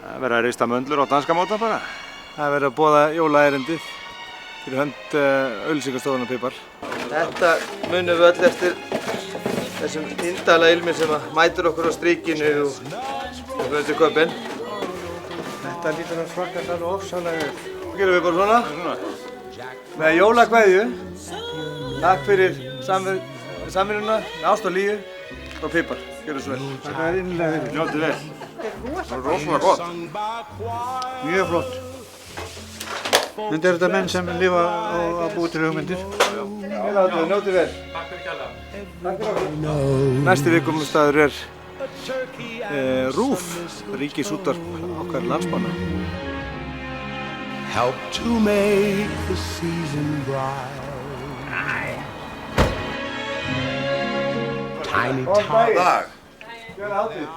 Það verður að rista möndlur á danska móta bara. Það verður að boða jólaerindið fyrir hönd auglýsingastofunnar Pipar. Þetta munum við öll eftir þessum indæla ilmi sem mætir okkur á strikinu og fyrir til köpinn. Þetta lítur að smakast alveg ofsalega vel. Þá gerum við bara svona. Með jólakveðju. Takk fyrir samvinnuna, með ást og hlýju frá Pipar. Gjörðu svo vel. Það er innlega vel. Njótið vel. Það er rosalega gott. Mjög flott. Þetta er þetta menn sem lifa á búi til hugmyndir. Njótið vel. Takk fyrir kærlega. Takk fyrir okkur. Næsti viðkomustaður er RÚV, Ríkisútvarp okkar landsmanna. Help to make the season bright. Tiny Góðan dag. Gjörðu hátíð.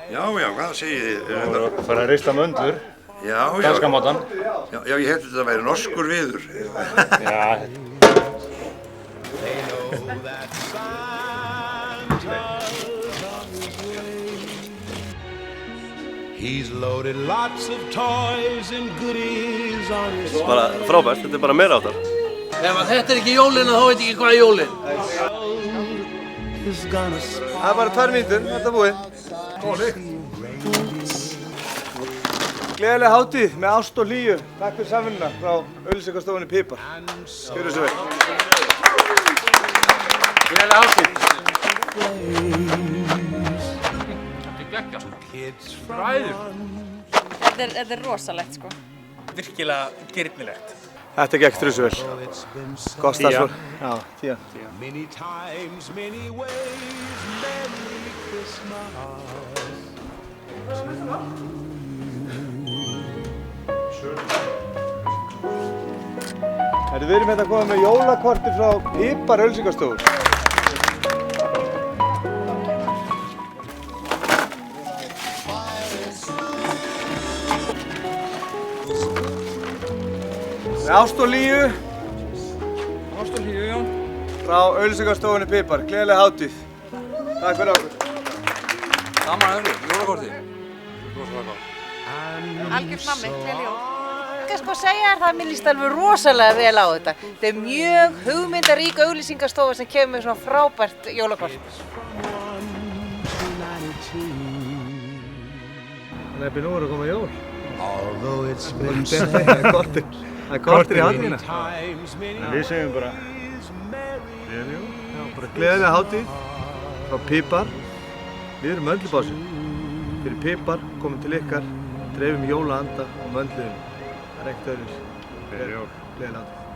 Já, hvað segið þið? Það verður að rista möndlur, Já, danska mótan. Já, ég held þetta að væri norskur viður. Já. He's loaded lots of toys and goodies on his Bara frábært, þetta er bara meira áttar. Ef þetta er ekki jólin, þá veit ég ekki hvað er jólin. Það er bara 2 mínútur, þetta er búið. Gleðileg hátíð með ást og hlýju. Takk fyrir samvinnuna frá auglýsingastofunni Pipar. Gjörðu svo vel. Gleðileg hátíð. Þetta er geggjað. Ræður. Þetta er rosalegt sko. Virkilega girnilegt. Þetta gekk drussu vel. Gott starfsfólk. Já, 10. many times, many ways, Merry Christmas. Við erum hérna að koma með jólakorti frá Pipar auglýsingastofu. Með ást og hlýju. Ást og hlýju, já. Frá auglýsingastofunni Pipar. Gleðileg hátíð. Takk fyrir okkur. Gaman að þér, jólakorti. Algjör nammi, gleðileg jól. Ég skal sko segja þér, það mér líst alveg rosalega vel á þetta. Þetta er mjög hugmyndarík auglýsingastofa sem kemur með svona frábært jólakort. Lebbi, nú er að koma jól. Although it's been said Það er kortir í hátíðina. Við segjum bara Gleðilega hátíð frá Pipar. Við erum möndlubásinn. Fyrir Pipar komum til ykkar, dreifum jólaanda og möndluðum. Það er ekkert öðruvísi. Gleðilega hátíð.